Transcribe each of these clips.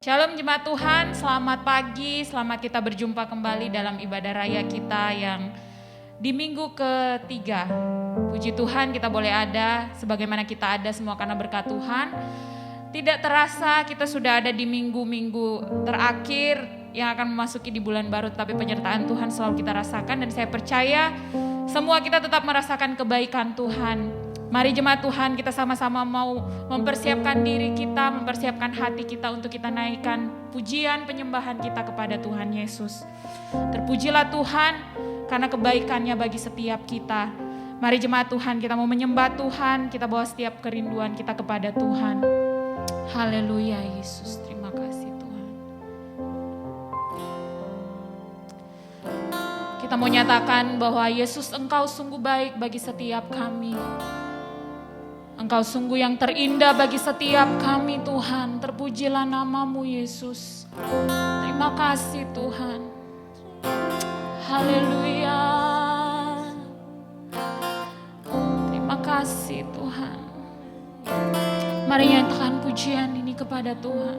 Shalom jemaat Tuhan, selamat pagi, selamat kita berjumpa kembali dalam ibadah raya kita yang di minggu ketiga. Puji Tuhan kita boleh ada, sebagaimana kita ada semua karena berkat Tuhan. Tidak terasa kita sudah ada di minggu-minggu terakhir yang akan memasuki di bulan baru, tapi penyertaan Tuhan selalu kita rasakan dan saya percaya semua kita tetap merasakan kebaikan Tuhan. Mari jemaat Tuhan kita sama-sama mau mempersiapkan diri kita, mempersiapkan hati kita untuk kita naikkan pujian penyembahan kita kepada Tuhan Yesus. Terpujilah Tuhan karena kebaikannya bagi setiap kita. Mari jemaat Tuhan kita mau menyembah Tuhan, kita bawa setiap kerinduan kita kepada Tuhan. Haleluya Yesus, terima kasih Tuhan. Kita mau nyatakan bahwa Yesus Engkau sungguh baik bagi setiap kami. Engkau sungguh yang terindah bagi setiap kami Tuhan. Terpujilah namamu Yesus. Terima kasih Tuhan. Haleluya. Terima kasih Tuhan. Mari nyatakan pujian ini kepada Tuhan.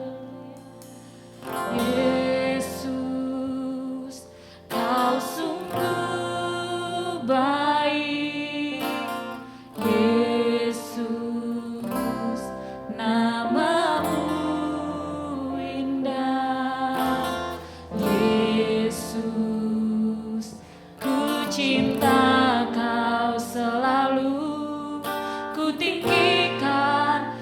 Yesus, Kau sungguh baik. Cinta Kau selalu, ku tinggikan.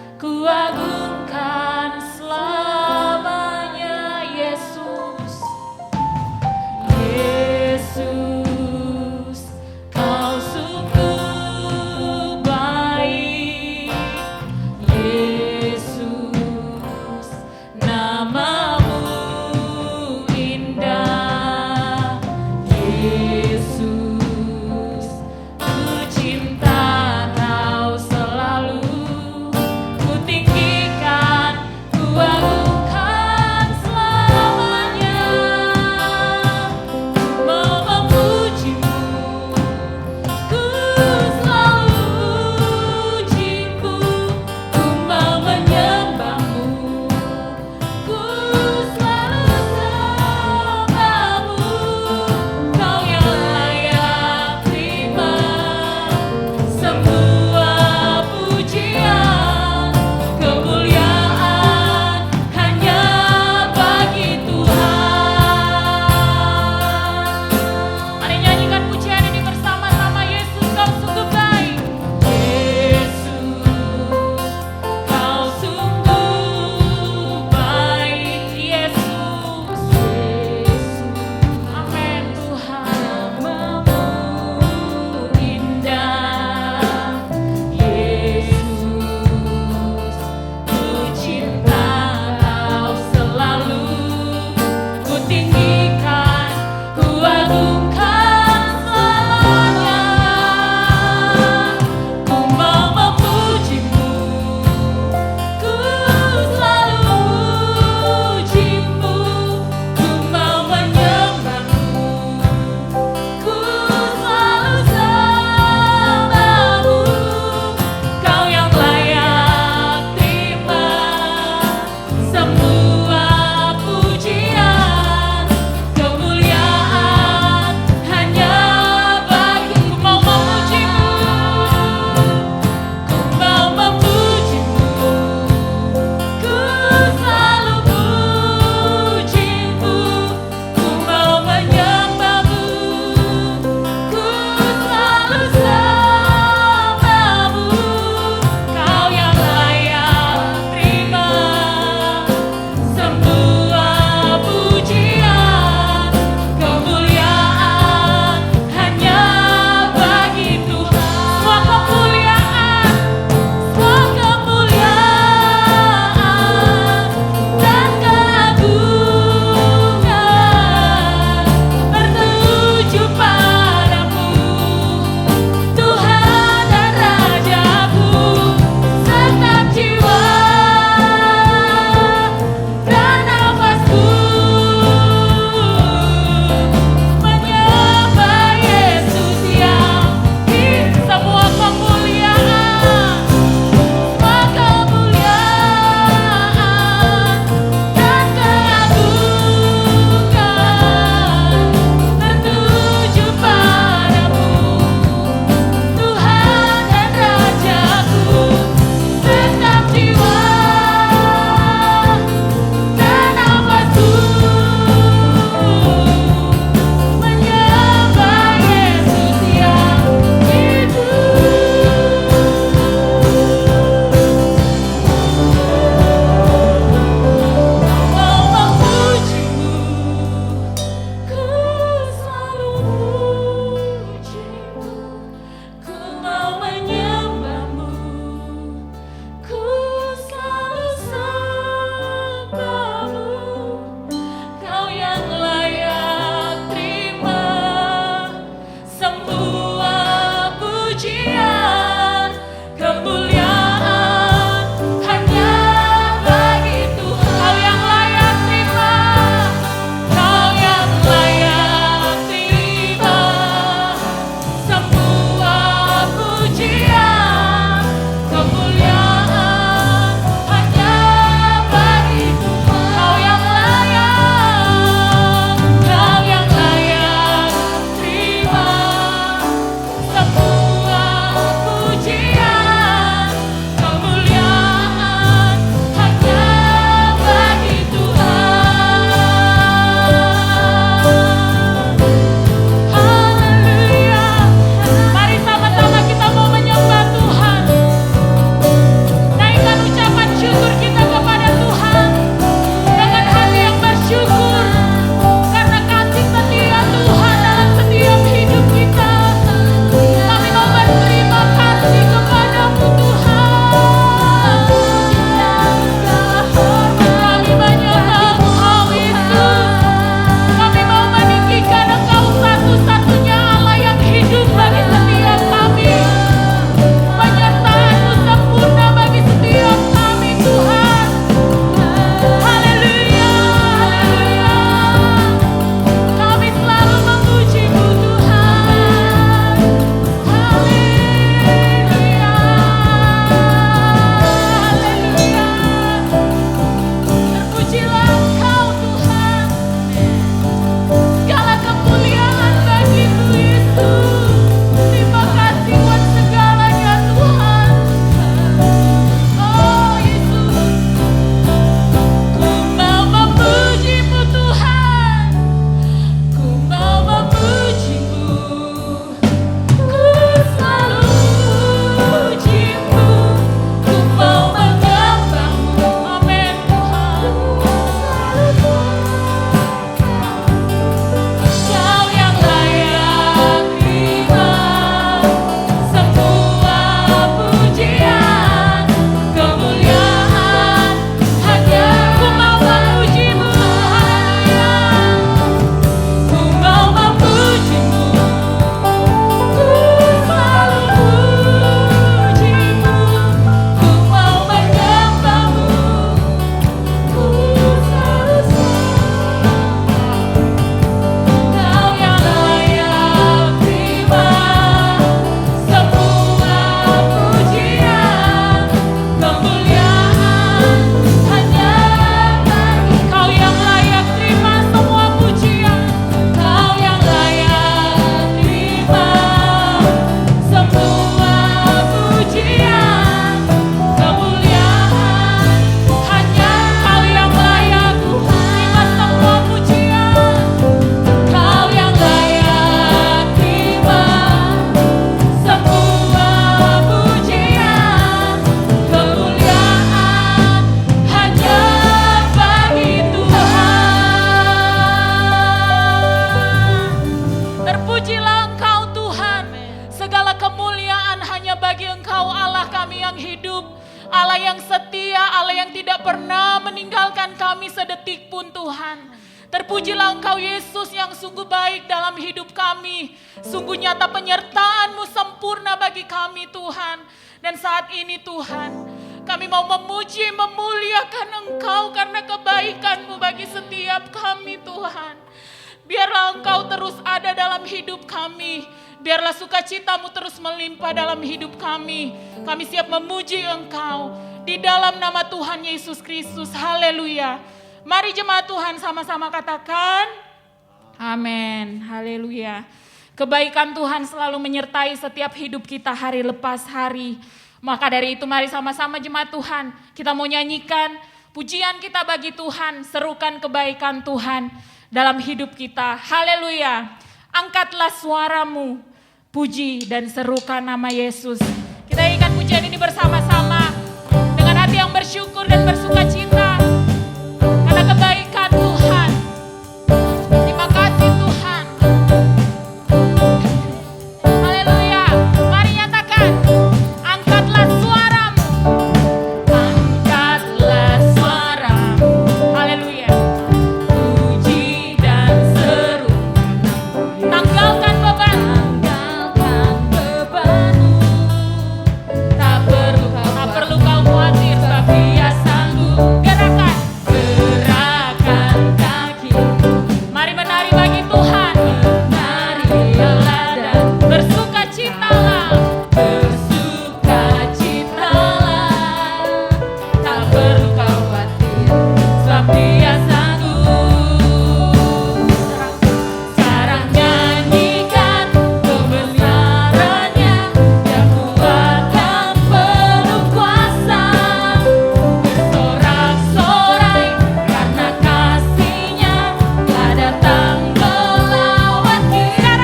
Allah yang setia, Allah yang tidak pernah meninggalkan kami sedetik pun Tuhan. Terpujilah Engkau Yesus yang sungguh baik dalam hidup kami. Sungguh nyata penyertaan-Mu sempurna bagi kami Tuhan. Dan saat ini Tuhan, kami mau memuji, memuliakan Engkau karena kebaikan-Mu bagi setiap kami Tuhan. Biarlah Engkau terus ada dalam hidup kami. Biarlah sukacita-Mu terus melimpah dalam hidup kami. Kami siap memuji Engkau di dalam nama Tuhan Yesus Kristus. Haleluya. Mari jemaat Tuhan sama-sama katakan amin. Haleluya. Kebaikan Tuhan selalu menyertai setiap hidup kita hari lepas hari. Maka dari itu mari sama-sama jemaat Tuhan, kita mau nyanyikan pujian kita bagi Tuhan, serukan kebaikan Tuhan dalam hidup kita. Haleluya. Angkatlah suaramu, puji dan serukan nama Yesus. Kita nyanyikan pujian ini bersama-sama dengan hati yang bersyukur dan bersuka cita karena kebaikan Tuhan. Terima kasih Tuhan. Haleluya. Mari nyatakan, angkatlah suaramu. Angkatlah suaramu. Haleluya. Puji dan seru. Tanggalkan bebanmu. Tak perlu kau khawatir, sebab Dia sanggup. Gerakan kaki. Mari menari bagi Tuhan. Menarilah dan bersukacitalah. Bersukacitalah. Tak perlu kau khawatir, sebab Dia sanggup. Sekarang nyanyikan kebenarannya, Dia kuat dan penuh kuasa. Bersorak-sorai karena kasih-Nya telah datang melawat kita.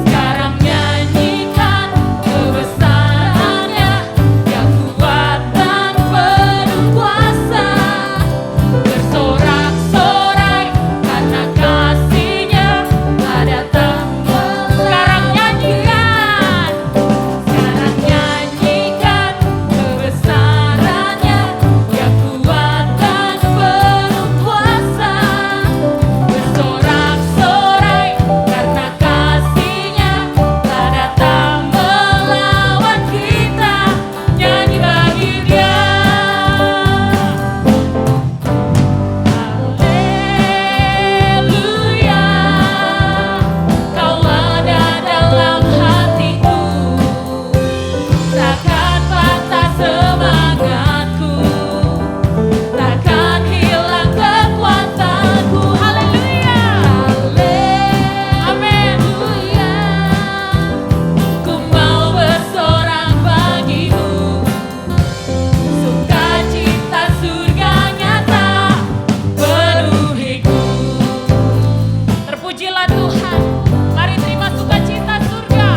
Sekarang nyanyikan kebesarannya, Dia kuat dan penuh kuasa. Bersorak-sorai karena kasih-Nya telah datang. Sekarang nyanyikan kebesarannya, Dia kuat dan penuh kuasa. Bersorak-sorai karena kasih-Nya telah datang melawan kita. Nyanyi bagi Dia. Haleluya. Kau ada dalam hatiku, takkan patah semangatku, takkan hilang kekuatanku. Haleluya. Amin. Ku mau bersorak bagimu, sukacita surga nyata penuhiku. Terpujilah Tuhan. Mari terima sukacita surga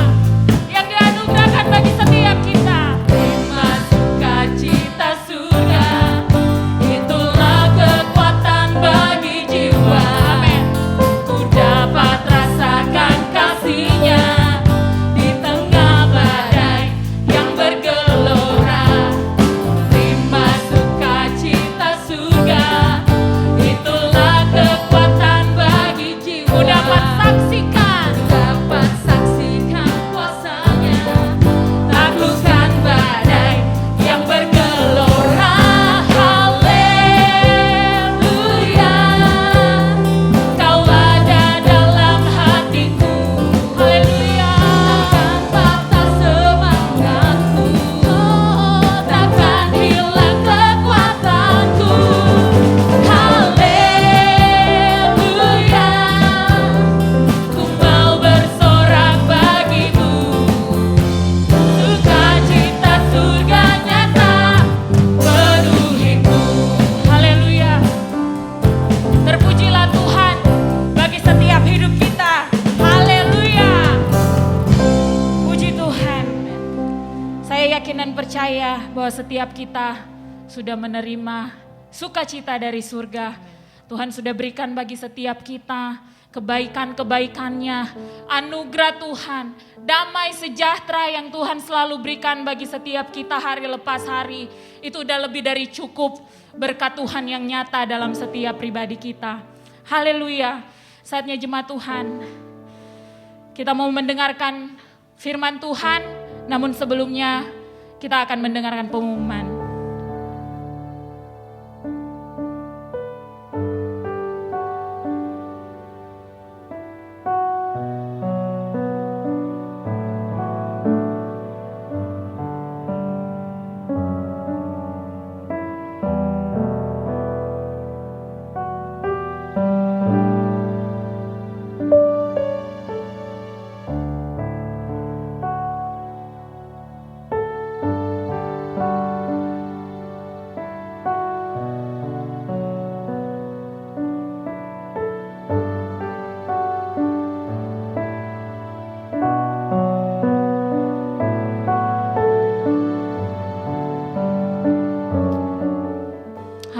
yang dianugerahkan bagi setiap kita. Terima sukacita surga, itulah kekuatan bagi jiwa. Amin. Ku dapat rasakan kasih-Nya di tengah badai yang bergelora. Terima sukacita surga, itulah kekuatan bagi jiwa. Ku dapat saksikan kuasa-Nya, taklukkan badai yang bergelora. Haleluya. Kau ada dalam hatiku. Haleluya. Takkan patah semangatku, takkan hilang kekuatanku. Haleluya. Ku mau bersorak bagimu, sukacita surga nyata penuhiku. Haleluya. Terpujilah Tuhan bagi setiap hidup kita. Haleluya. Puji Tuhan. Saya yakin dan percaya bahwa setiap kita sudah menerima sukacita dari surga. Tuhan sudah berikan bagi setiap kita kebaikan-kebaikannya, anugerah Tuhan, damai sejahtera yang Tuhan selalu berikan bagi setiap kita hari lepas hari. Itu udah lebih dari cukup berkat Tuhan yang nyata dalam setiap pribadi kita. Haleluya. Saatnya jemaat Tuhan, kita mau mendengarkan firman Tuhan, namun sebelumnya kita akan mendengarkan pengumuman.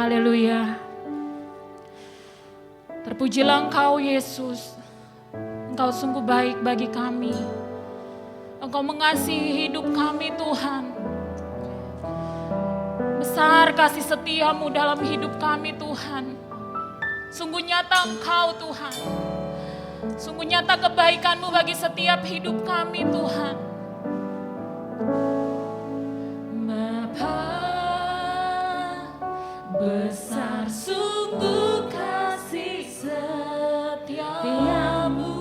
Haleluya. Terpujilah Engkau Yesus. Engkau sungguh baik bagi kami. Engkau mengasihi hidup kami Tuhan. Besar kasih setiamu dalam hidup kami Tuhan. Sungguh nyata Engkau Tuhan. Sungguh nyata kebaikanmu bagi setiap hidup kami Tuhan. Besar sungguh kasih setiamu,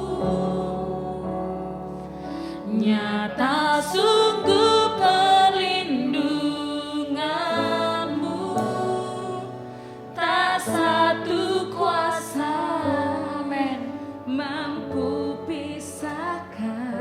nyata sungguh perlindunganmu, tak satu kuasa mampu pisahkan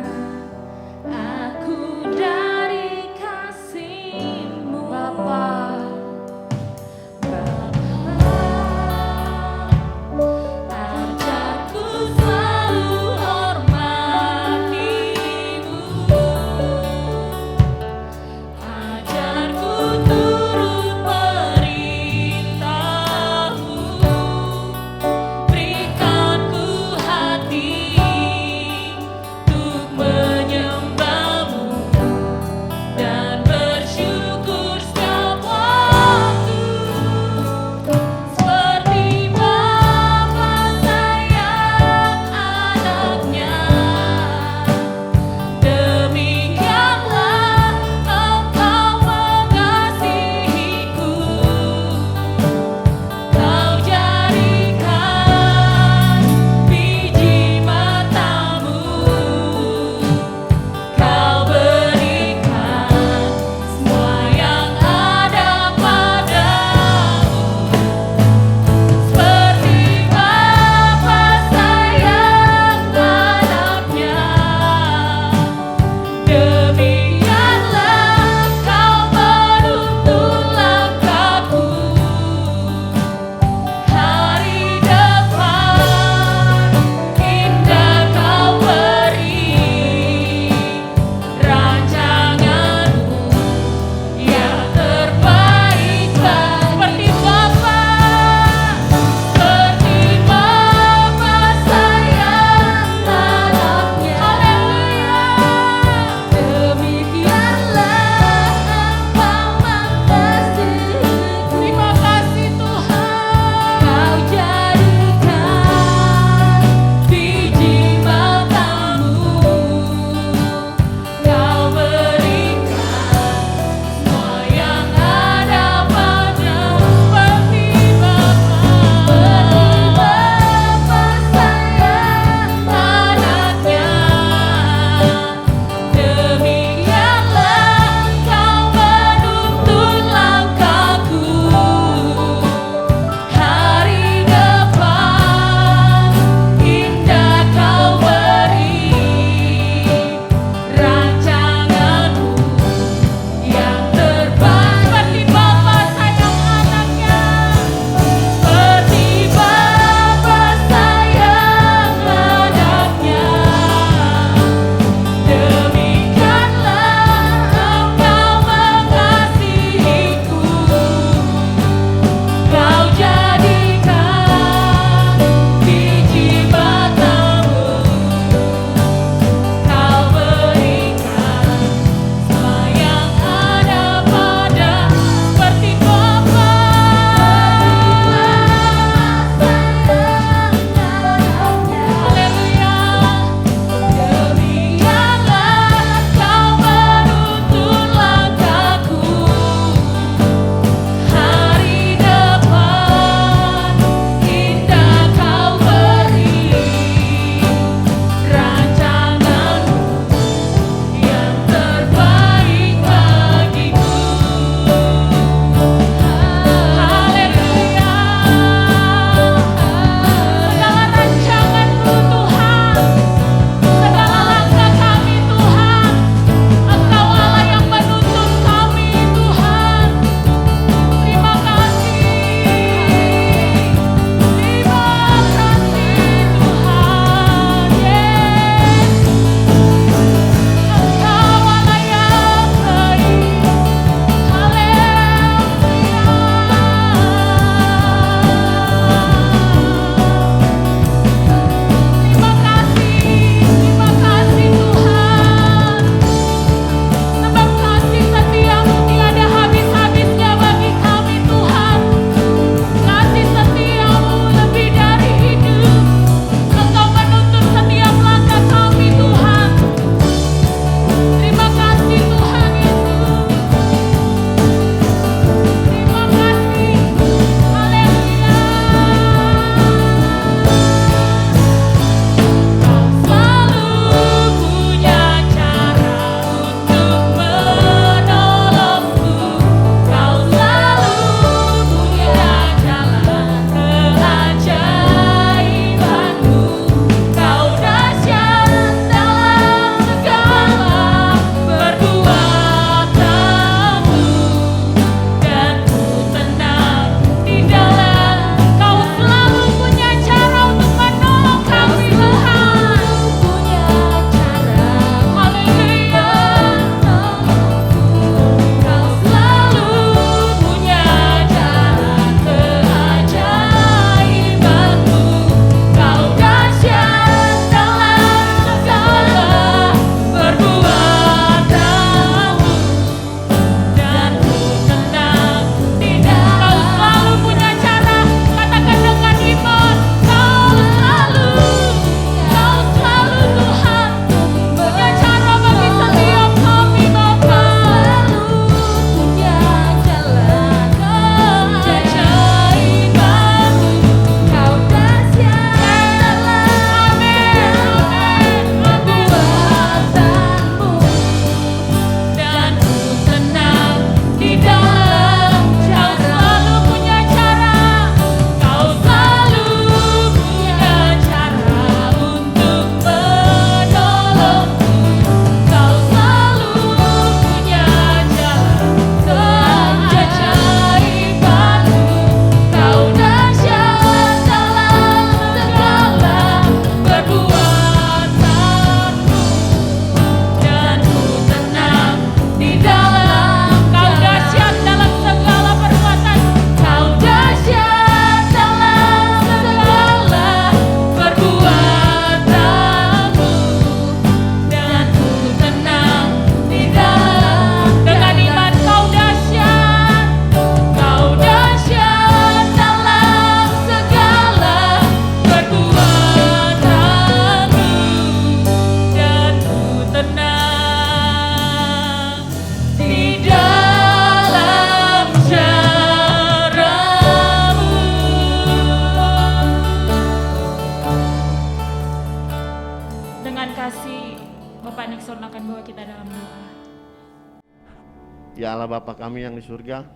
Ya Allah Bapa kami yang di surga,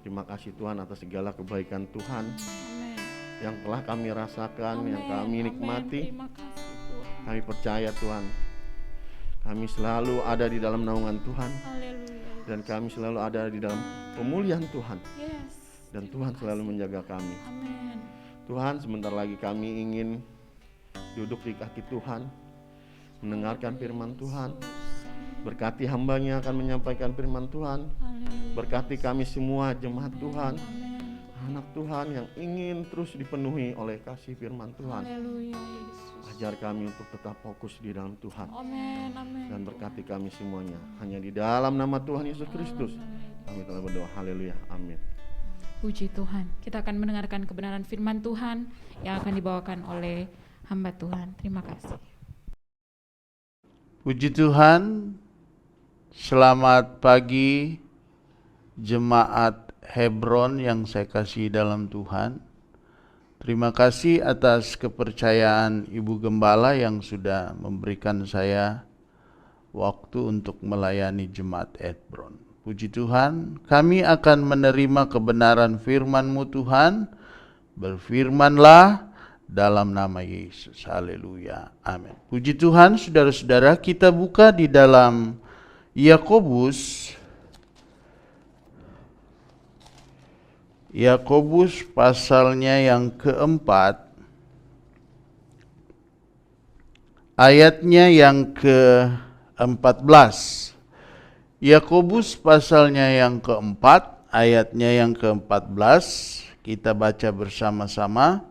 terima kasih Tuhan atas segala kebaikan Tuhan yang telah kami rasakan, yang kami nikmati. Terima kasih Tuhan. Kami percaya Tuhan, kami selalu ada di dalam naungan Tuhan. Haleluya. Dan kami selalu ada di dalam pemulihan Tuhan. Yes. Dan Tuhan selalu menjaga kami. Amin. Tuhan, sebentar lagi kami ingin duduk di kaki Tuhan, mendengarkan firman Tuhan. Berkati hamba-Nya akan menyampaikan firman Tuhan. Berkati kami semua jemaat Tuhan, anak Tuhan yang ingin terus dipenuhi oleh kasih firman Tuhan. Haleluya, Yesus. Ajar kami untuk tetap fokus di dalam Tuhan. Amin, amin. Dan berkati kami semuanya. Hanya di dalam nama Tuhan Yesus Kristus kami telah berdoa. Haleluya, amin. Puji Tuhan. Kita akan mendengarkan kebenaran firman Tuhan yang akan dibawakan oleh hamba Tuhan. Terima kasih. Puji Tuhan. Selamat pagi jemaat Hebron yang saya kasih dalam Tuhan. Terima kasih atas kepercayaan Ibu Gembala yang sudah memberikan saya waktu untuk melayani jemaat Hebron. Puji Tuhan, kami akan menerima kebenaran firman-Mu Tuhan. Berfirmanlah dalam nama Yesus. Haleluya. Amin. Puji Tuhan, saudara-saudara, kita buka di dalam Yakobus pasalnya yang keempat, ayatnya yang ke-14. Yakobus pasalnya yang keempat, ayatnya yang ke-14, kita baca bersama-sama.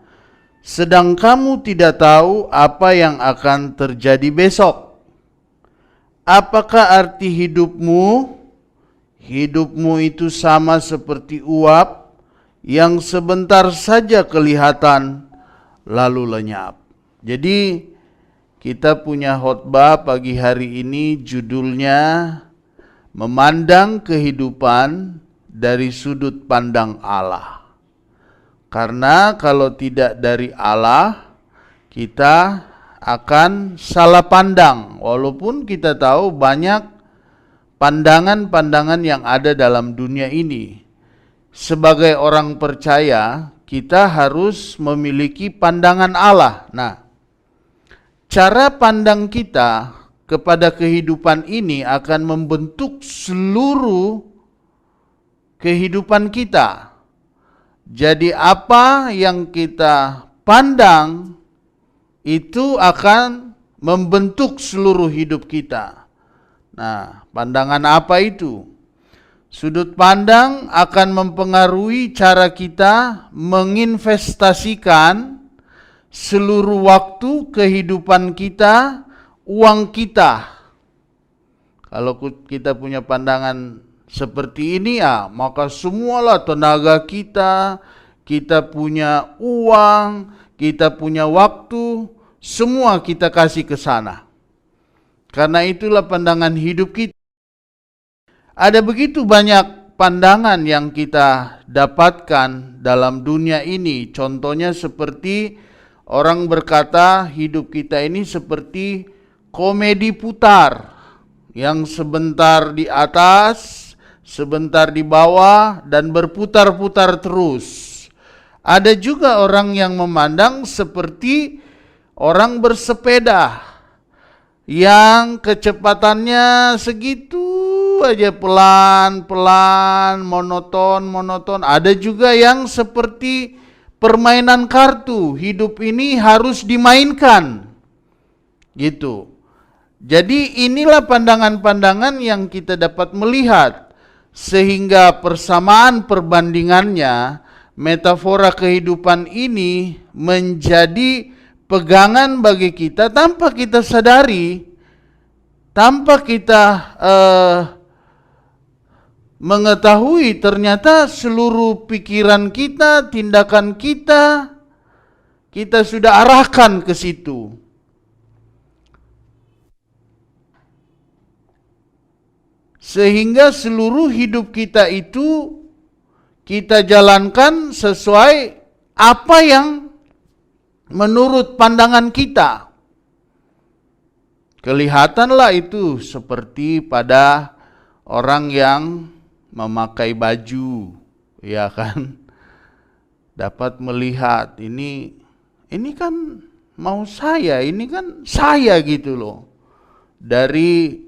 Sedang kamu tidak tahu apa yang akan terjadi besok. Apakah arti hidupmu? Hidupmu itu sama seperti uap yang sebentar saja kelihatan lalu lenyap. Jadi kita punya khotbah pagi hari ini, judulnya memandang kehidupan dari sudut pandang Allah. Karena kalau tidak dari Allah, kita akan salah pandang, walaupun kita tahu banyak pandangan-pandangan yang ada dalam dunia ini. Sebagai orang percaya, kita harus memiliki pandangan Allah. Nah, cara pandang kita kepada kehidupan ini akan membentuk seluruh kehidupan kita. Jadi apa yang kita pandang itu akan membentuk seluruh hidup kita. Nah, pandangan apa itu? Sudut pandang akan mempengaruhi cara kita menginvestasikan seluruh waktu kehidupan kita, uang kita. Kalau kita punya pandangan seperti ini ya, maka semualah tenaga kita, kita punya uang, kita punya waktu, semua kita kasih ke sana. Karena itulah pandangan hidup kita. Ada begitu banyak pandangan yang kita dapatkan dalam dunia ini. Contohnya seperti orang berkata hidup kita ini seperti komedi putar. Yang sebentar di atas, sebentar di bawah, dan berputar-putar terus. Ada juga orang yang memandang seperti orang bersepeda yang kecepatannya segitu aja, pelan-pelan, monoton. Ada juga yang seperti permainan kartu, hidup ini harus dimainkan. Gitu. Jadi inilah pandangan-pandangan yang kita dapat melihat, sehingga persamaan perbandingannya, metafora kehidupan ini menjadi pegangan bagi kita tanpa kita sadari, tanpa kita mengetahui ternyata seluruh pikiran kita, tindakan kita sudah arahkan ke situ. Sehingga seluruh hidup kita itu kita jalankan sesuai apa yang menurut pandangan kita. Kelihatanlah itu seperti pada orang yang memakai baju, ya kan, dapat melihat ini kan mau saya, ini kan saya gitu loh. Dari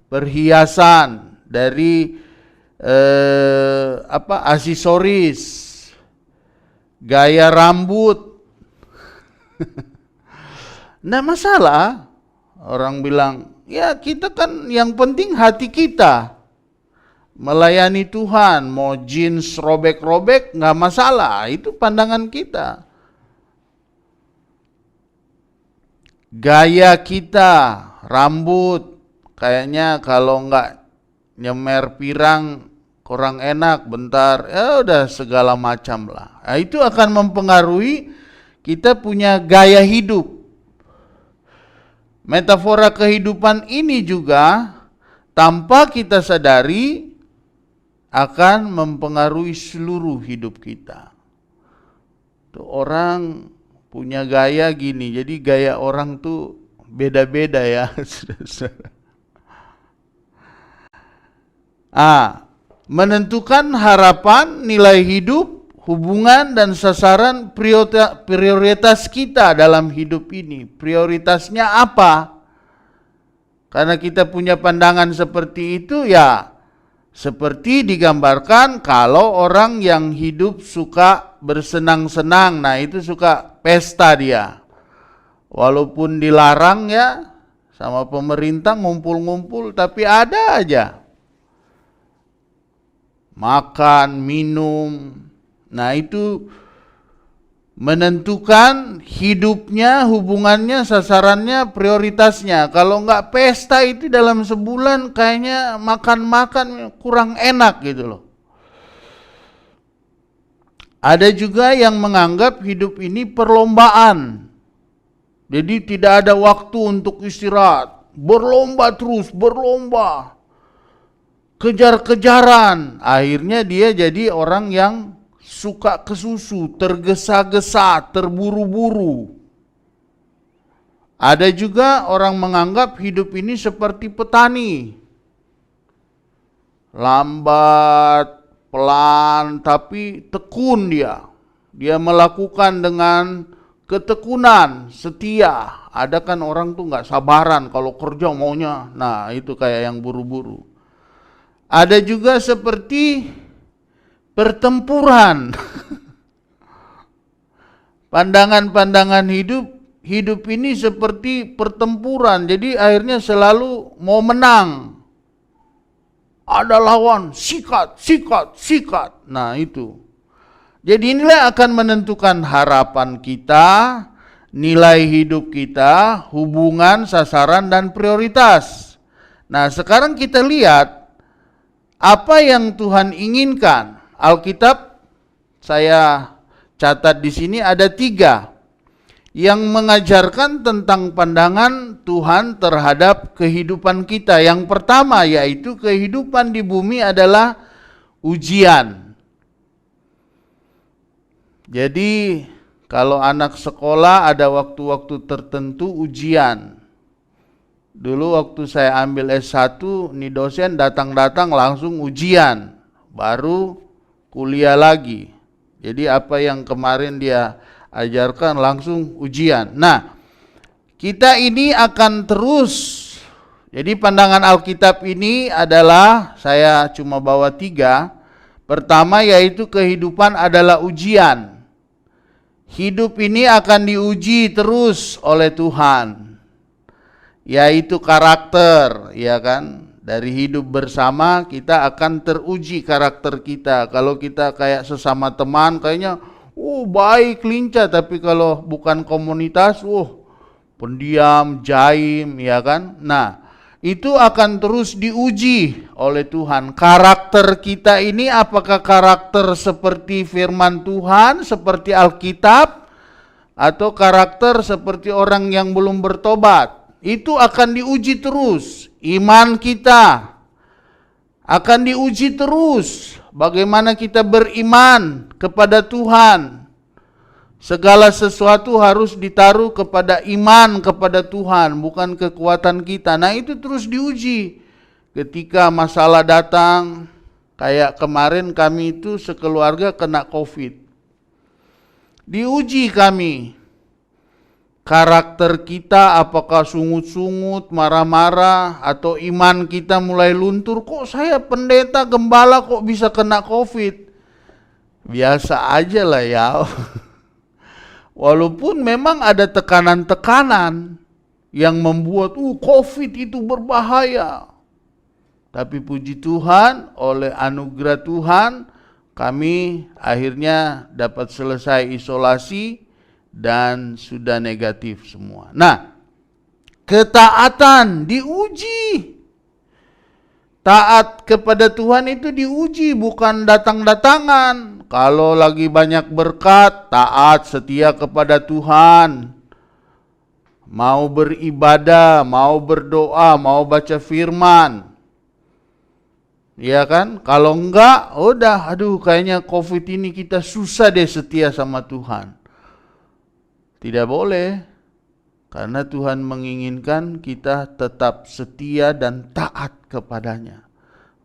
perhiasan, dari aksesoris, gaya rambut. Nggak masalah. Orang bilang, ya kita kan yang penting hati kita. Melayani Tuhan, mau jeans robek-robek nggak masalah, itu pandangan kita. Gaya kita, rambut, kayaknya kalau nggak nyemer pirang kurang enak, bentar, ya udah segala macam lah. Nah, itu akan mempengaruhi kita punya gaya hidup. Metafora kehidupan ini juga tanpa kita sadari akan mempengaruhi seluruh hidup kita. Tuh orang punya gaya gini, jadi gaya orang tuh beda-beda ya. Menentukan harapan, nilai hidup, hubungan dan sasaran prioritas kita dalam hidup ini. Prioritasnya apa? Karena kita punya pandangan seperti itu, ya seperti digambarkan kalau orang yang hidup suka bersenang-senang, nah itu suka pesta dia. Walaupun dilarang ya sama pemerintah ngumpul-ngumpul, tapi ada aja. Makan, minum. Nah itu menentukan hidupnya, hubungannya, sasarannya, prioritasnya. Kalau nggak pesta itu dalam sebulan kayaknya makan-makan kurang enak gitu loh. Ada juga yang menganggap hidup ini perlombaan. Jadi tidak ada waktu untuk istirahat. Berlomba terus, berlomba. Kejar-kejaran. Akhirnya dia jadi orang yang suka kesusu, tergesa-gesa, terburu-buru. Ada juga orang menganggap hidup ini seperti petani. Lambat, pelan, tapi tekun dia. Dia melakukan dengan ketekunan, setia. Ada kan orang tuh nggak sabaran kalau kerja maunya. Nah itu kayak yang buru-buru. Ada juga seperti pertempuran. Pandangan-pandangan hidup ini seperti pertempuran. Jadi akhirnya selalu mau menang. Ada lawan, sikat, sikat, sikat. Nah itu. Jadi inilah akan menentukan harapan kita, nilai hidup kita, hubungan, sasaran, dan prioritas. Nah sekarang kita lihat apa yang Tuhan inginkan. Alkitab saya catat di sini ada 3 yang mengajarkan tentang pandangan Tuhan terhadap kehidupan kita. Yang pertama yaitu kehidupan di bumi adalah ujian. Jadi kalau anak sekolah ada waktu-waktu tertentu ujian. Dulu waktu saya ambil S1, nih dosen datang-datang langsung ujian, baru kuliah lagi. Jadi apa yang kemarin dia ajarkan langsung ujian. Nah, kita ini akan terus. Jadi pandangan Alkitab ini adalah, saya cuma bawa 3. Pertama yaitu kehidupan adalah ujian. Hidup ini akan diuji terus oleh Tuhan. Yaitu karakter, ya kan? Dari hidup bersama kita akan teruji karakter kita. Kalau kita kayak sesama teman kayaknya baik, lincah, tapi kalau bukan komunitas, pendiam, jaim, ya kan? Nah, itu akan terus diuji oleh Tuhan. Karakter kita ini apakah karakter seperti firman Tuhan, seperti Alkitab, atau karakter seperti orang yang belum bertobat? Itu akan diuji terus. Iman kita akan diuji terus. Bagaimana kita beriman kepada Tuhan. Segala sesuatu harus ditaruh kepada iman kepada Tuhan, bukan kekuatan kita. Nah itu terus diuji. ketika masalah datang, kayak kemarin kami itu sekeluarga kena COVID. Diuji kami. Karakter kita apakah sungut-sungut, marah-marah, atau iman kita mulai luntur. Kok saya pendeta, gembala kok bisa kena COVID? Biasa aja lah ya. Walaupun memang ada tekanan-tekanan yang membuat COVID itu berbahaya. Tapi puji Tuhan, oleh anugerah Tuhan, kami akhirnya dapat selesai isolasi dan sudah negatif semua. Nah, ketaatan diuji. Taat kepada Tuhan itu diuji, bukan datang-datangan. Kalau lagi banyak berkat, taat setia kepada Tuhan. Mau beribadah, mau berdoa, mau baca firman. Iya kan? Kalau enggak, udah, kayaknya COVID ini kita susah deh setia sama Tuhan. Tidak boleh, karena Tuhan menginginkan kita tetap setia dan taat kepadanya.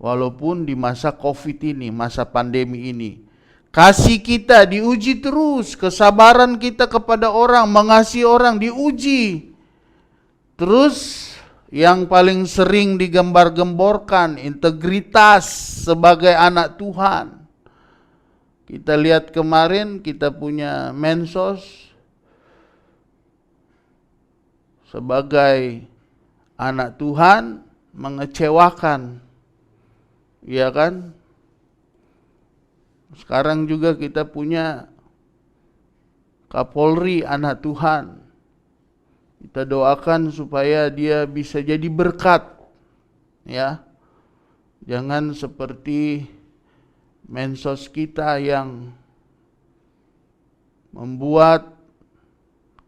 Walaupun di masa COVID ini, masa pandemi ini, kasih kita diuji terus, kesabaran kita kepada orang, mengasihi orang diuji. Terus yang paling sering digembar-gemborkan, integritas sebagai anak Tuhan. Kita lihat kemarin kita punya mensos, sebagai anak Tuhan mengecewakan, iya kan? Sekarang juga kita punya Kapolri anak Tuhan. Kita doakan supaya dia bisa jadi berkat, ya. Jangan seperti mensos kita yang membuat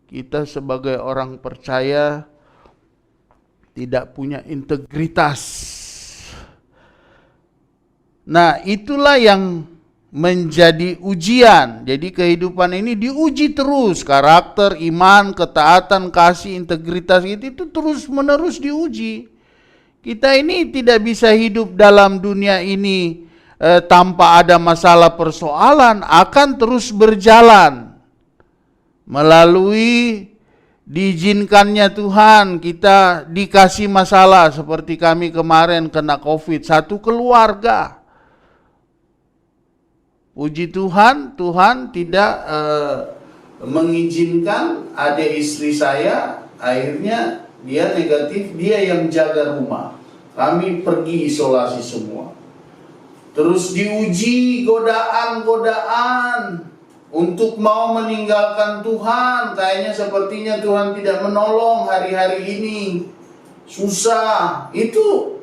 kita sebagai orang percaya tidak punya integritas. Nah, itulah yang menjadi ujian. Jadi kehidupan ini diuji terus. Karakter, iman, ketaatan, kasih, integritas itu terus menerus diuji. Kita ini tidak bisa hidup dalam dunia ini tanpa ada masalah persoalan, akan terus berjalan. Melalui diizinkannya Tuhan, kita dikasih masalah seperti kami kemarin kena COVID, satu keluarga. Puji Tuhan, Tuhan tidak mengizinkan adik istri saya, akhirnya dia negatif, dia yang jaga rumah. Kami pergi isolasi semua. Terus diuji godaan-godaan untuk mau meninggalkan Tuhan. Kayaknya sepertinya Tuhan tidak menolong hari-hari ini. Susah. Itu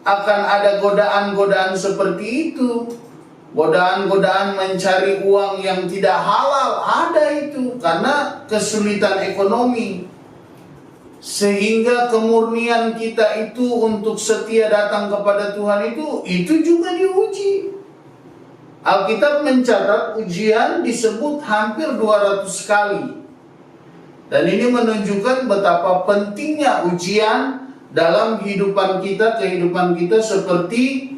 akan ada godaan-godaan seperti itu. Godaan-godaan mencari uang yang tidak halal. Ada itu. Karena kesulitan ekonomi. Sehingga kemurnian kita itu untuk setia datang kepada Tuhan itu juga diuji. Alkitab mencatat ujian disebut hampir 200 kali. Dan ini menunjukkan betapa pentingnya ujian dalam kehidupan kita seperti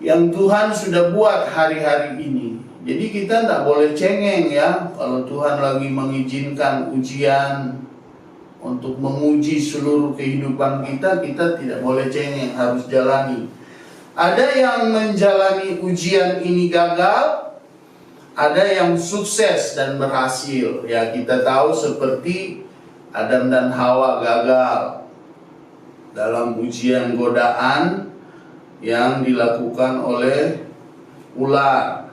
yang Tuhan sudah buat hari-hari ini. Jadi kita tidak boleh cengeng ya, kalau Tuhan lagi mengizinkan ujian untuk menguji seluruh kehidupan kita tidak boleh cengeng, harus jalani. Ada yang menjalani ujian ini gagal, ada yang sukses dan berhasil. Ya, kita tahu seperti Adam dan Hawa gagal dalam ujian godaan yang dilakukan oleh ular,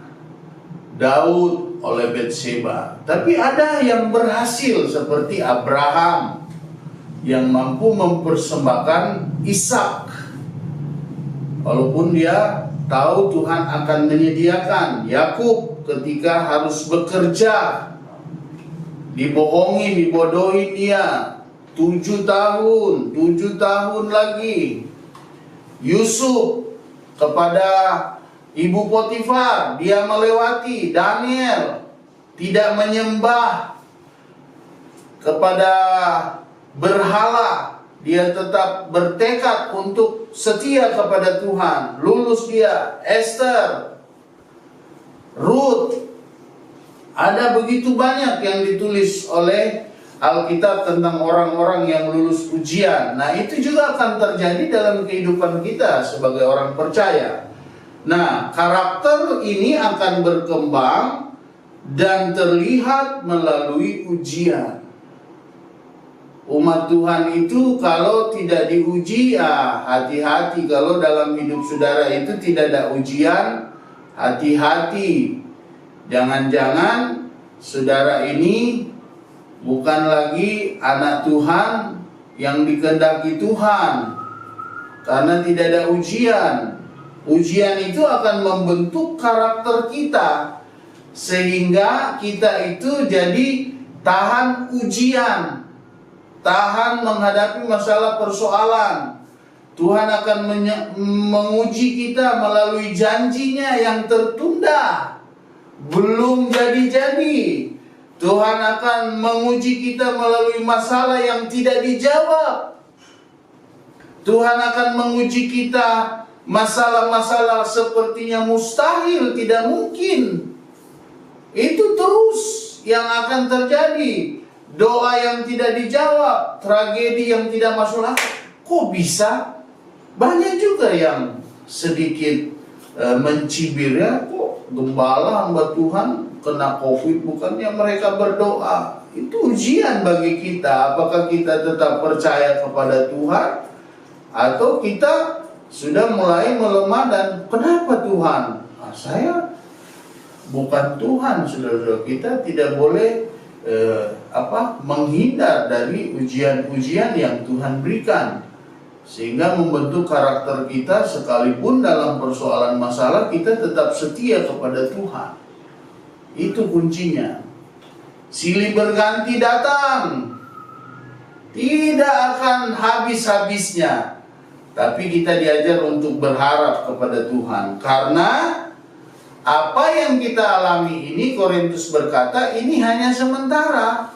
Daud oleh Batseba. Tapi ada yang berhasil seperti Abraham yang mampu mempersembahkan Ishak. Walaupun dia tahu Tuhan akan menyediakan. Yakub ketika harus bekerja, dibohongi, dibodohin dia 7 tahun lagi. Yusuf kepada Ibu Potifar, dia melewati. Daniel tidak menyembah kepada berhala, dia tetap bertekad untuk setia kepada Tuhan. Lulus dia, Esther, Ruth. Ada begitu banyak yang ditulis oleh Alkitab tentang orang-orang yang lulus ujian. Nah, itu juga akan terjadi dalam kehidupan kita sebagai orang percaya. Nah, karakter ini akan berkembang dan terlihat melalui ujian. Umat Tuhan itu kalau tidak diuji, hati-hati. Kalau dalam hidup saudara itu tidak ada ujian, hati-hati. Jangan-jangan saudara ini bukan lagi anak Tuhan yang dikehendaki Tuhan, karena tidak ada ujian. Ujian itu akan membentuk karakter kita, sehingga kita itu jadi tahan ujian, tahan menghadapi masalah persoalan. Tuhan akan menguji kita melalui janjinya yang tertunda, belum jadi-jadi. Tuhan akan menguji kita melalui masalah yang tidak dijawab. Tuhan akan menguji kita masalah-masalah sepertinya mustahil, tidak mungkin. Itu terus yang akan terjadi. Doa yang tidak dijawab, tragedi yang tidak masuk akal. Kok bisa? Banyak juga yang sedikit mencibir, ya, kok gembala hamba Tuhan kena COVID, bukannya mereka berdoa. Itu ujian bagi kita. Apakah kita tetap percaya kepada Tuhan, atau kita sudah mulai melemah dan kenapa Tuhan? Saya bukan Tuhan, saudara-saudara. Kita tidak boleh menghindar dari ujian-ujian yang Tuhan berikan, sehingga membentuk karakter kita. Sekalipun dalam persoalan masalah, kita tetap setia kepada Tuhan. Itu kuncinya. Silih berganti datang, tidak akan habis-habisnya. Tapi kita diajar untuk berharap kepada Tuhan. Karena apa yang kita alami ini, Korintus berkata, ini hanya sementara.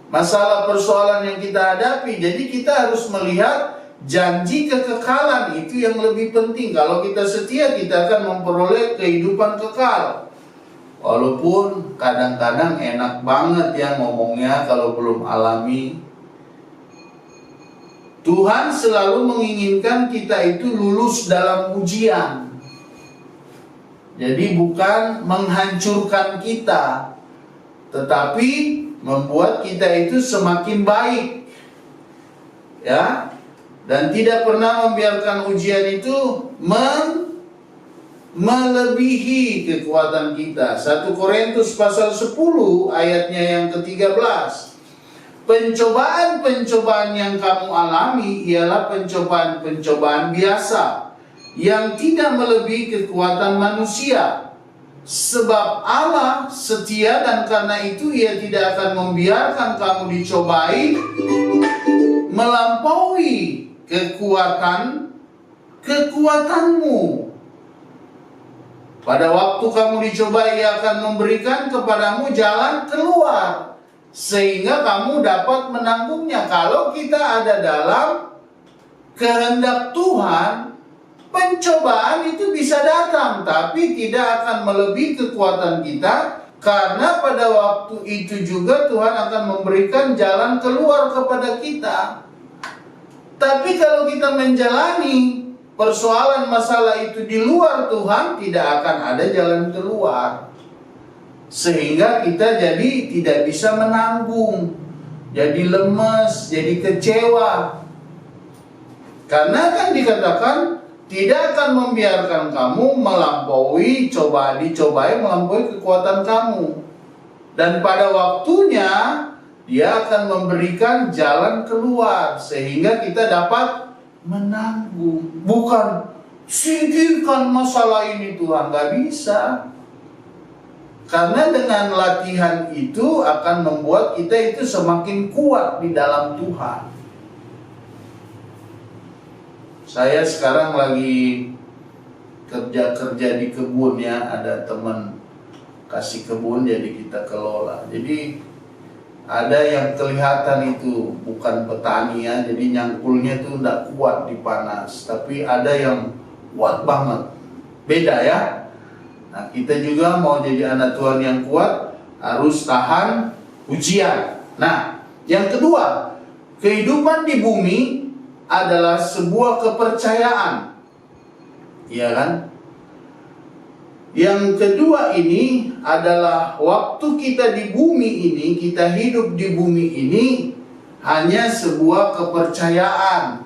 Masalah persoalan yang kita hadapi. Jadi kita harus melihat janji kekekalan, itu yang lebih penting. Kalau kita setia, kita akan memperoleh kehidupan kekal. Walaupun kadang-kadang enak banget ya ngomongnya kalau belum alami. Tuhan selalu menginginkan kita itu lulus dalam ujian. Jadi bukan menghancurkan kita, tetapi membuat kita itu semakin baik. Ya. Dan tidak pernah membiarkan ujian itu melebihi kekuatan kita. 1 Korintus pasal 10 ayatnya yang ke-13. Pencobaan-pencobaan yang kamu alami ialah pencobaan-pencobaan biasa, yang tidak melebihi kekuatan manusia. Sebab Allah setia, dan karena itu Ia tidak akan membiarkan kamu dicobai melampaui kekuatanmu. Pada waktu kamu dicoba, Ia akan memberikan kepadamu jalan keluar, sehingga kamu dapat menanggungnya. Kalau kita ada dalam kehendak Tuhan, pencobaan itu bisa datang, tapi tidak akan melebihi kekuatan kita, karena pada waktu itu juga Tuhan akan memberikan jalan keluar kepada kita. Tapi kalau kita menjalani persoalan masalah itu di luar Tuhan, tidak akan ada jalan keluar. Sehingga kita jadi tidak bisa menanggung, jadi lemes, jadi kecewa. Karena kan dikatakan tidak akan membiarkan kamu melampaui dicobai melampaui kekuatan kamu. Dan pada waktunya Dia akan memberikan jalan keluar, sehingga kita dapat menanggung. Bukan singkirkan masalah ini Tuhan, gak bisa. Karena dengan latihan itu akan membuat kita itu semakin kuat di dalam Tuhan. Saya sekarang lagi kerja di kebun ya, ada teman kasih kebun, jadi kita kelola. Jadi Ada yang kelihatan itu bukan petani ya, jadi nyangkulnya itu tidak kuat di panas. Tapi ada yang kuat banget, beda ya. Nah, kita juga mau jadi anak Tuhan yang kuat harus tahan ujian. Nah, yang kedua, kehidupan di bumi adalah sebuah kepercayaan, ya kan? Yang kedua ini adalah waktu kita di bumi ini, kita hidup di bumi ini hanya sebuah kepercayaan.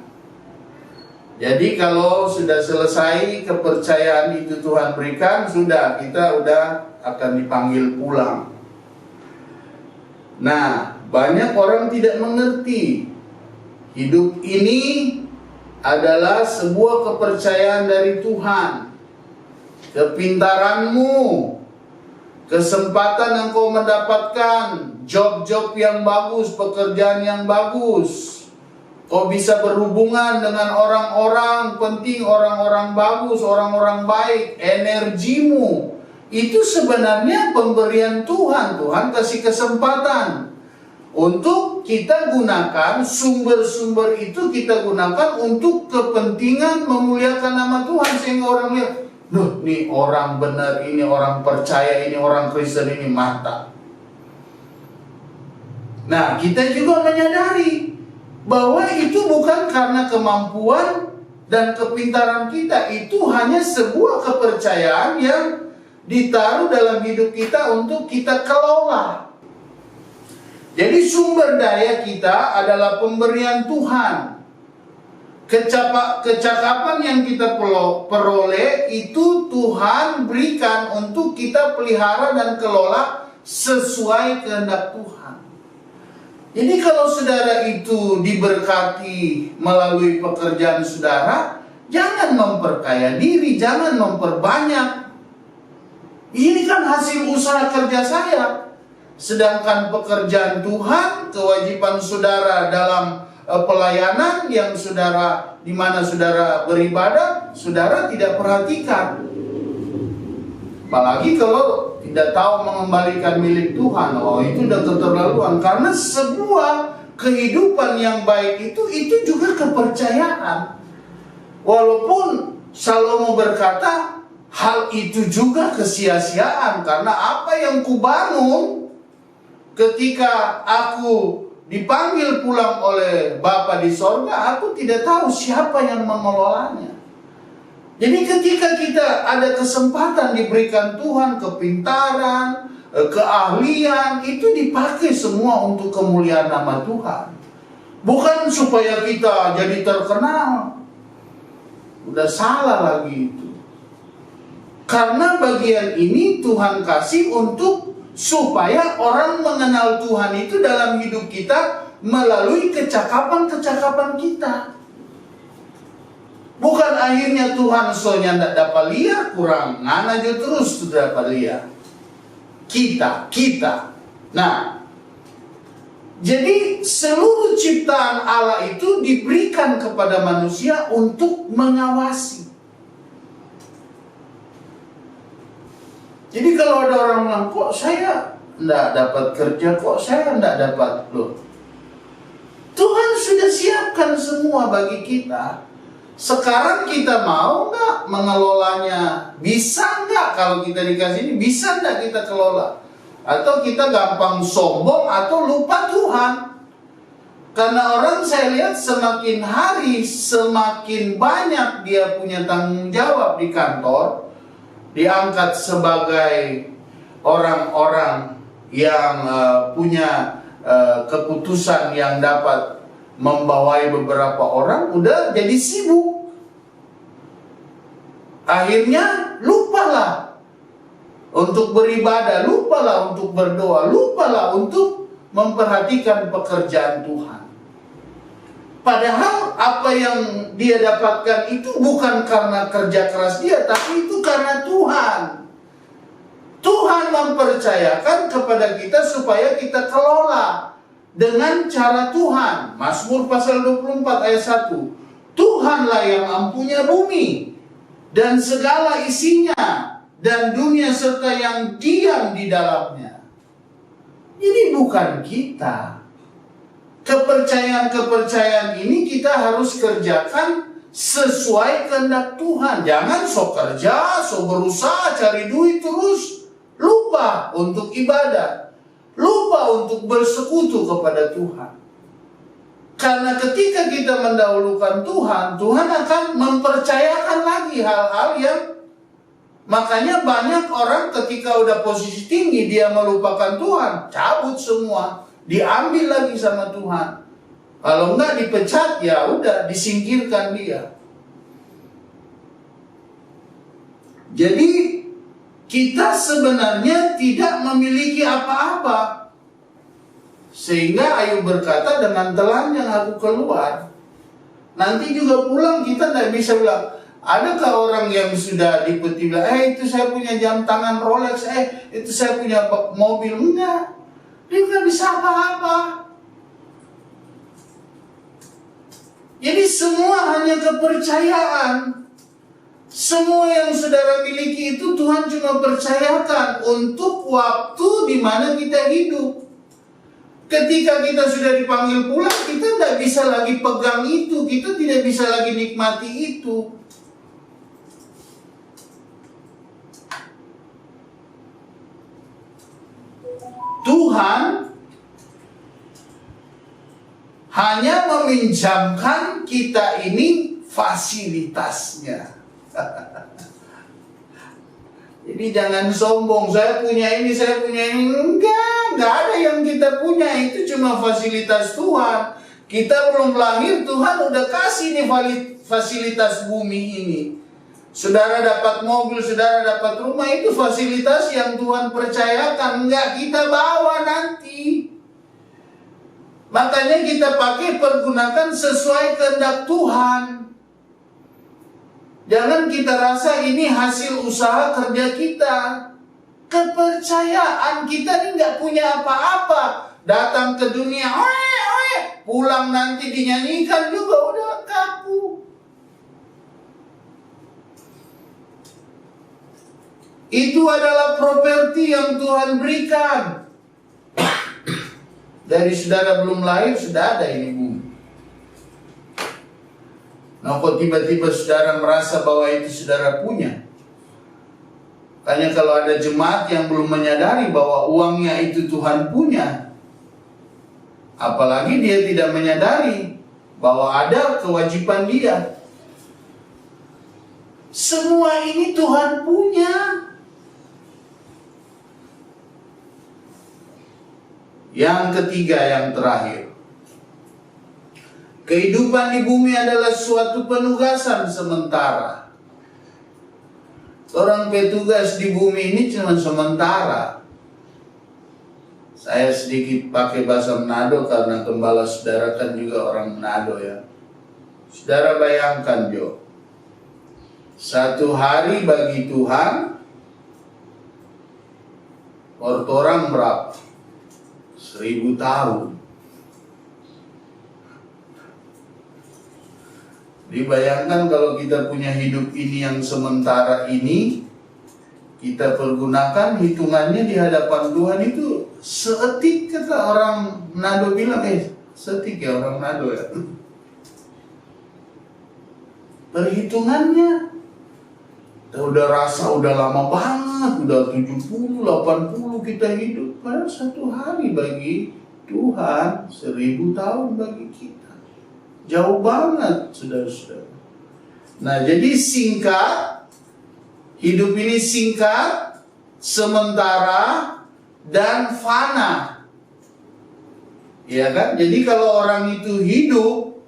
Jadi kalau sudah selesai kepercayaan itu Tuhan berikan, sudah, kita udah akan dipanggil pulang. Nah, banyak orang tidak mengerti hidup ini adalah sebuah kepercayaan dari Tuhan. Kepintaranmu, kesempatan yang kau mendapatkan, job-job yang bagus, pekerjaan yang bagus, kau bisa berhubungan dengan orang-orang penting, orang-orang bagus, orang-orang baik, energimu, itu sebenarnya pemberian Tuhan. Tuhan kasih kesempatan untuk kita gunakan, sumber-sumber itu kita gunakan untuk kepentingan memuliakan nama Tuhan. Sehingga orang lihat, loh, ini orang benar, ini orang percaya, ini orang Kristen, ini mantap. Nah, kita juga menyadari bahwa itu bukan karena kemampuan dan kepintaran kita. Itu hanya sebuah kepercayaan yang ditaruh dalam hidup kita untuk kita kelola. Jadi sumber daya kita adalah pemberian Tuhan. Kecakapan yang kita peroleh itu Tuhan berikan untuk kita pelihara dan kelola sesuai kehendak Tuhan. Jadi kalau saudara itu diberkati melalui pekerjaan saudara, jangan memperkaya diri, jangan memperbanyak. Ini kan hasil usaha kerja saya. Sedangkan pekerjaan Tuhan, kewajiban saudara dalam pelayanan yang saudara, di mana saudara beribadah, saudara tidak perhatikan. Apalagi kalau tidak tahu mengembalikan milik Tuhan, oh itu udah keterlaluan. Karena sebuah kehidupan yang baik itu juga kepercayaan. Walaupun Salomo berkata, hal itu juga kesia-siaan, karena apa yang kubangun ketika aku dipanggil pulang oleh Bapa di sorga, aku tidak tahu siapa yang mengelolanya. Jadi ketika kita ada kesempatan diberikan Tuhan, kepintaran, keahlian, itu dipakai semua untuk kemuliaan nama Tuhan. Bukan supaya kita jadi terkenal. Udah salah lagi itu. Karena bagian ini Tuhan kasih untuk supaya orang mengenal Tuhan itu dalam hidup kita melalui kecakapan-kecakapan kita. Bukan akhirnya Tuhan soalnya tidak dapat lihat, kurang ngana aja terus sudah dapat lihat. Kita. Nah, jadi seluruh ciptaan Allah itu diberikan kepada manusia untuk mengawasi. Jadi kalau ada orang bilang, kok saya tidak dapat kerja, kok saya tidak dapat, loh, Tuhan sudah siapkan semua bagi kita. Sekarang kita mau nggak mengelolanya? Bisa nggak kalau kita dikasih ini? Bisa nggak kita kelola? Atau kita gampang sombong atau lupa Tuhan? Karena orang saya lihat semakin hari semakin banyak dia punya tanggung jawab di kantor, diangkat sebagai orang-orang yang punya keputusan yang dapat membawai beberapa orang, udah jadi sibuk. Akhirnya lupalah untuk beribadah, lupalah untuk berdoa, lupalah untuk memperhatikan pekerjaan Tuhan. Padahal apa yang dia dapatkan itu bukan karena kerja keras dia, tapi itu karena Tuhan. Tuhan mempercayakan kepada kita supaya kita kelola dengan cara Tuhan. Mazmur pasal 24 ayat 1. Tuhanlah yang mempunyai bumi dan segala isinya, dan dunia serta yang diam di dalamnya. Jadi bukan kita. Kepercayaan-kepercayaan ini kita harus kerjakan sesuai kehendak Tuhan. Jangan sok kerja, sok berusaha cari duit terus. Lupa untuk ibadah. Lupa untuk bersekutu kepada Tuhan. Karena ketika kita mendahulukan Tuhan, Tuhan akan mempercayakan lagi hal-hal yang, makanya banyak orang ketika udah posisi tinggi dia melupakan Tuhan, cabut semua, diambil lagi sama Tuhan. Kalau enggak dipecat, ya udah disingkirkan dia. Jadi kita sebenarnya tidak memiliki apa-apa. Sehingga Ayub berkata, dengan telanjang aku keluar. Nanti juga pulang kita tidak bisa bilang, adakah orang yang sudah dipeti bilang, itu saya punya jam tangan Rolex, itu saya punya mobil. Enggak, dia nggak bisa apa-apa. Jadi semua hanya kepercayaan. Semua yang saudara miliki itu Tuhan cuma percayakan untuk waktu di mana kita hidup. Ketika kita sudah dipanggil pulang, kita tidak bisa lagi pegang itu, kita tidak bisa lagi nikmati itu. Tuhan hanya meminjamkan kita ini fasilitasnya. Jadi jangan sombong, saya punya ini, saya punya ini. Enggak ada yang kita punya, itu cuma fasilitas Tuhan. Kita belum lahir, Tuhan udah kasih nih fasilitas bumi ini. Saudara dapat mobil, saudara dapat rumah, itu fasilitas yang Tuhan percayakan. Enggak kita bawa nanti. Makanya kita pakai, pergunakan sesuai kehendak Tuhan. Jangan kita rasa ini hasil usaha kerja kita. Kepercayaan kita ini nggak punya apa-apa. Datang ke dunia, pulang nanti dinyanyikan juga udah kaku. Itu adalah properti yang Tuhan berikan. Dari saudara belum lahir sudah ada ini bumi. Nah, kok tiba-tiba saudara merasa bahwa itu saudara punya? Makanya kalau ada jemaat yang belum menyadari bahwa uangnya itu Tuhan punya, apalagi dia tidak menyadari bahwa ada kewajiban dia. Semua ini Tuhan punya. Yang ketiga, yang terakhir. Kehidupan di bumi adalah suatu penugasan sementara. Orang petugas di bumi ini cuma sementara. Saya sedikit pakai bahasa Manado karena gembala saudara kan juga orang Manado ya. Saudara bayangkan Jo, satu hari bagi Tuhan, menurut orang berapa? 1000 tahun. Dibayangkan kalau kita punya hidup ini yang sementara ini, kita pergunakan, hitungannya di hadapan Tuhan itu seetik, kata orang Manado bilang, seetik ya orang Manado ya. Perhitungannya, kita udah rasa udah lama banget, udah 70, 80 kita hidup. Padahal satu hari bagi Tuhan 1000 tahun bagi kita. Jauh banget, saudara-saudara. Nah, jadi singkat, hidup ini singkat, sementara, dan fana. Ya kan? Jadi kalau orang itu hidup,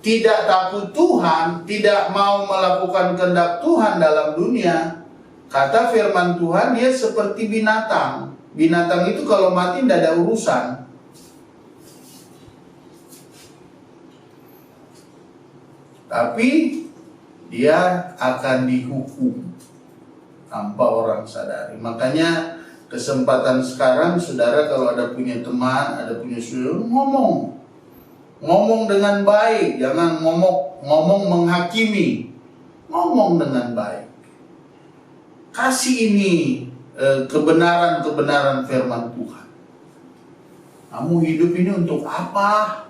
tidak takut Tuhan, tidak mau melakukan kehendak Tuhan dalam dunia, kata firman Tuhan, dia seperti binatang. Binatang itu kalau mati tidak ada urusan. Tapi dia akan dihukum tanpa orang sadari. Makanya kesempatan sekarang, saudara kalau ada punya teman, ada punya saudara, ngomong dengan baik, jangan ngomong menghakimi, ngomong dengan baik. Kasih ini kebenaran firman Tuhan. Kamu hidup ini untuk apa?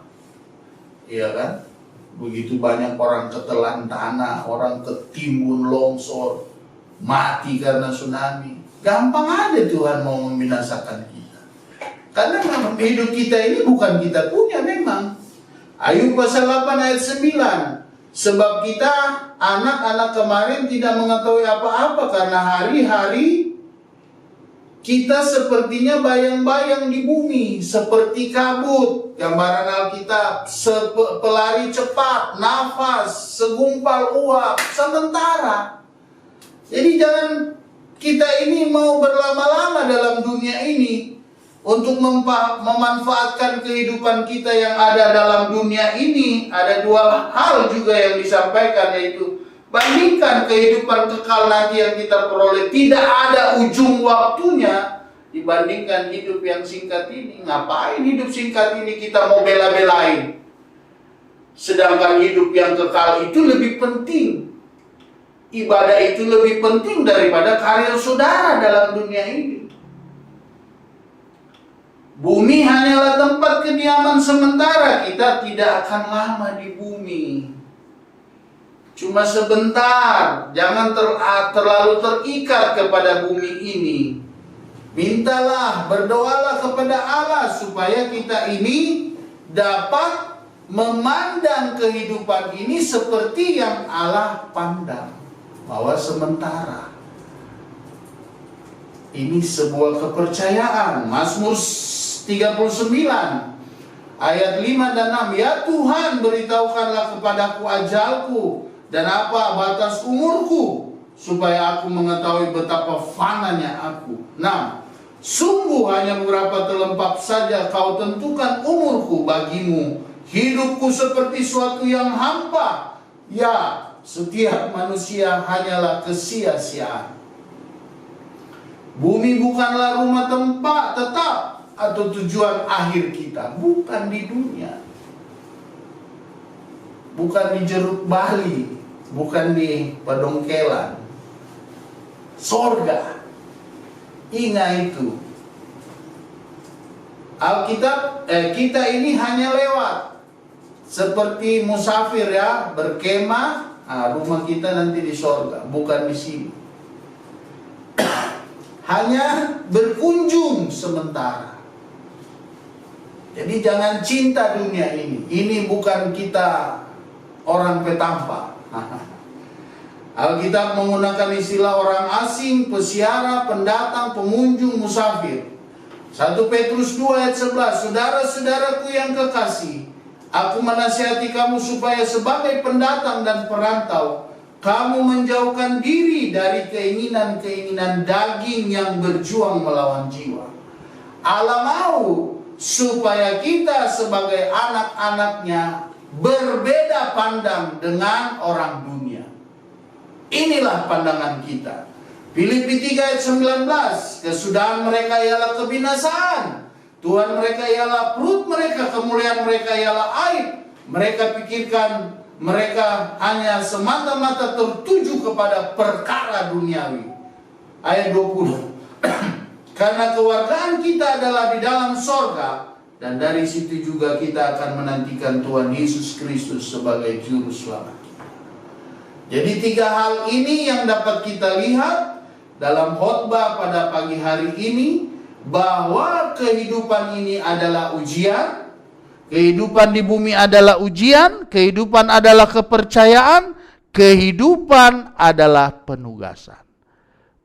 Iya kan? Begitu banyak orang ketelan tanah, orang ketimbun longsor, mati karena tsunami. Gampang aja Tuhan mau membinasakan kita. Karena memang hidup kita ini bukan kita punya memang. Ayub pasal 8 ayat 9. Sebab kita anak-anak kemarin tidak mengetahui apa-apa karena hari-hari kita sepertinya bayang-bayang di bumi, seperti kabut, gambaran Alkitab, pelari cepat, nafas, segumpal uap, sementara. Jadi jangan kita ini mau berlama-lama dalam dunia ini untuk memanfaatkan kehidupan kita yang ada dalam dunia ini. Ada dua hal juga yang disampaikan, yaitu bandingkan kehidupan kekal nanti yang kita peroleh tidak ada ujung waktunya dibandingkan hidup yang singkat ini. Ngapain hidup singkat ini kita mau bela-belain? Sedangkan hidup yang kekal itu lebih penting. Ibadah itu lebih penting daripada karir saudara dalam dunia ini. Bumi hanyalah tempat kediaman sementara. Kita tidak akan lama di bumi. Cuma sebentar. Jangan terlalu terikat kepada bumi ini. Mintalah, berdoalah kepada Allah supaya kita ini dapat memandang kehidupan ini seperti yang Allah pandang, bahwa sementara. Ini sebuah kepercayaan. Mazmur 39 ayat 5 dan 6. Ya Tuhan, beritahukanlah kepadaku ajalku dan apa batas umurku, supaya aku mengetahui betapa fananya aku. 6. Sungguh hanya beberapa telempap saja kau tentukan umurku bagimu. Hidupku seperti suatu yang hampa. Ya, setiap manusia hanyalah kesia-siaan. Bumi bukanlah rumah tempat tetap atau tujuan akhir kita. Bukan di dunia. Bukan di Jeruk Bali. Bukan di Pedongkelan. Sorga. Ingat itu. Alkitab, kita ini hanya lewat. Seperti musafir ya, berkemah. Rumah kita nanti di sorga, bukan di sini. Hanya berkunjung sementara. Jadi jangan cinta dunia ini. Ini bukan kita orang petampa. Alkitab menggunakan istilah orang asing, pesiara, pendatang, pengunjung, musafir. 1 Petrus 2 ayat 11. Saudara-saudaraku yang kekasih, aku menasihati kamu supaya sebagai pendatang dan perantau, kamu menjauhkan diri dari keinginan-keinginan daging yang berjuang melawan jiwa. Allah mau supaya kita sebagai anak-anaknya berbeda pandang dengan orang dunia. Inilah pandangan kita. Filipi 3 ayat 19. Kesudahan mereka ialah kebinasaan. Tuhan mereka ialah perut mereka, kemuliaan mereka ialah aib. Mereka pikirkan mereka hanya semata-mata tertuju kepada perkara duniawi. Ayat 20. Karena kewargaan kita adalah di dalam sorga, dan dari situ juga kita akan menantikan Tuhan Yesus Kristus sebagai juru selamat. Jadi 3 hal ini yang dapat kita lihat dalam khotbah pada pagi hari ini, bahwa kehidupan ini adalah ujian. Kehidupan di bumi adalah ujian, kehidupan adalah kepercayaan, kehidupan adalah penugasan.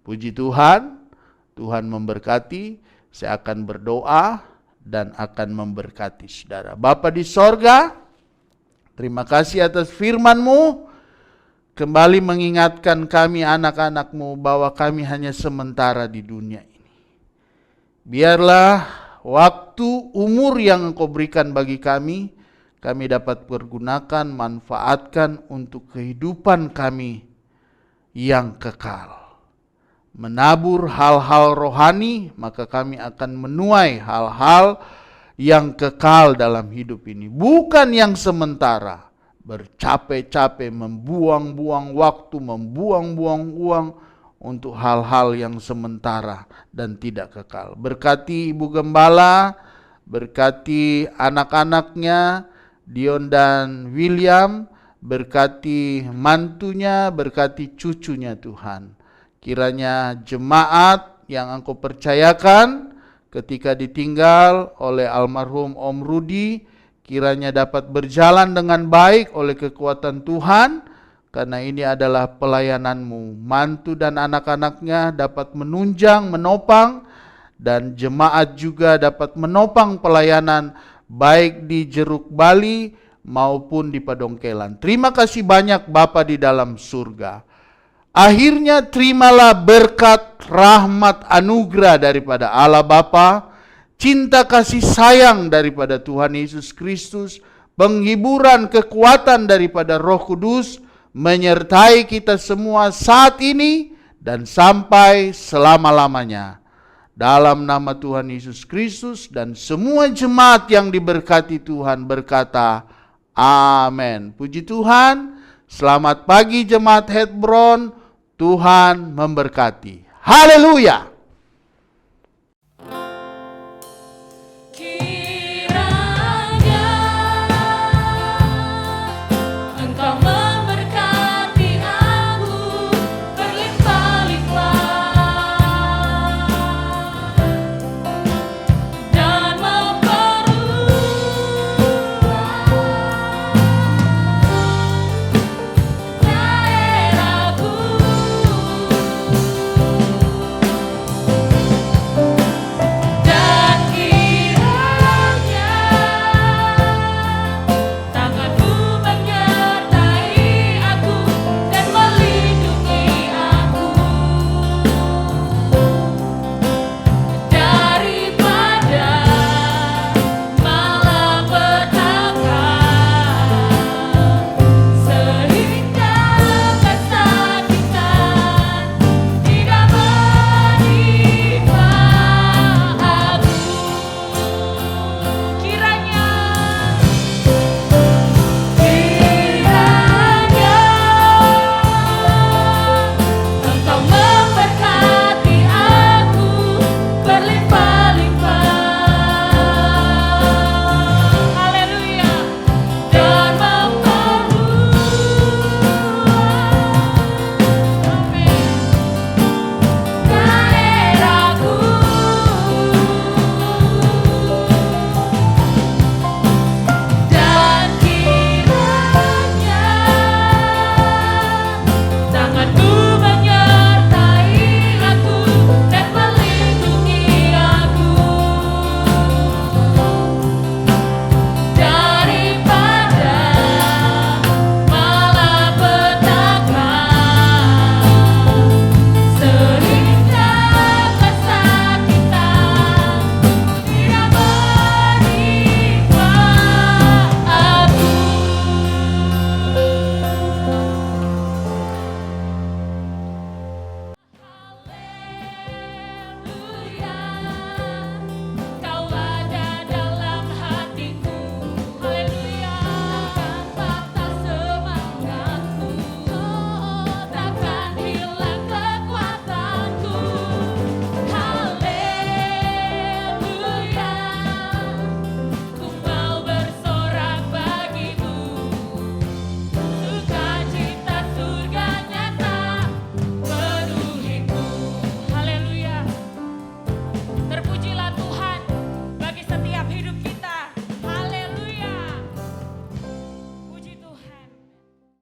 Puji Tuhan, Tuhan memberkati. Saya akan berdoa dan akan memberkati saudara. Bapa di sorga, terima kasih atas firman-Mu. Kembali mengingatkan kami anak-anak-Mu bahwa kami hanya sementara di dunia ini. Biarlah waktu, umur yang Engkau berikan bagi kami dapat pergunakan, manfaatkan untuk kehidupan kami yang kekal. Menabur hal-hal rohani, maka kami akan menuai hal-hal yang kekal dalam hidup ini. Bukan yang sementara. Bercapek-capek, membuang-buang waktu, membuang-buang uang untuk hal-hal yang sementara dan tidak kekal. Berkati Ibu Gembala, berkati anak-anaknya, Dion dan William, berkati mantunya, berkati cucunya Tuhan. Kiranya jemaat yang Engkau percayakan ketika ditinggal oleh almarhum Om Rudi, kiranya dapat berjalan dengan baik oleh kekuatan Tuhan, karena ini adalah pelayananmu. Mantu dan anak-anaknya dapat menunjang, menopang, dan jemaat juga dapat menopang pelayanan baik di Jeruk Bali maupun di Padongkelan. Terima kasih banyak Bapa di dalam surga. Akhirnya terimalah berkat, rahmat, anugerah daripada Allah Bapa, cinta kasih sayang daripada Tuhan Yesus Kristus, penghiburan kekuatan daripada Roh Kudus, menyertai kita semua saat ini dan sampai selama-lamanya. Dalam nama Tuhan Yesus Kristus, dan semua jemaat yang diberkati Tuhan berkata, amin. Puji Tuhan. Selamat pagi jemaat Hebron. Tuhan memberkati. Haleluya.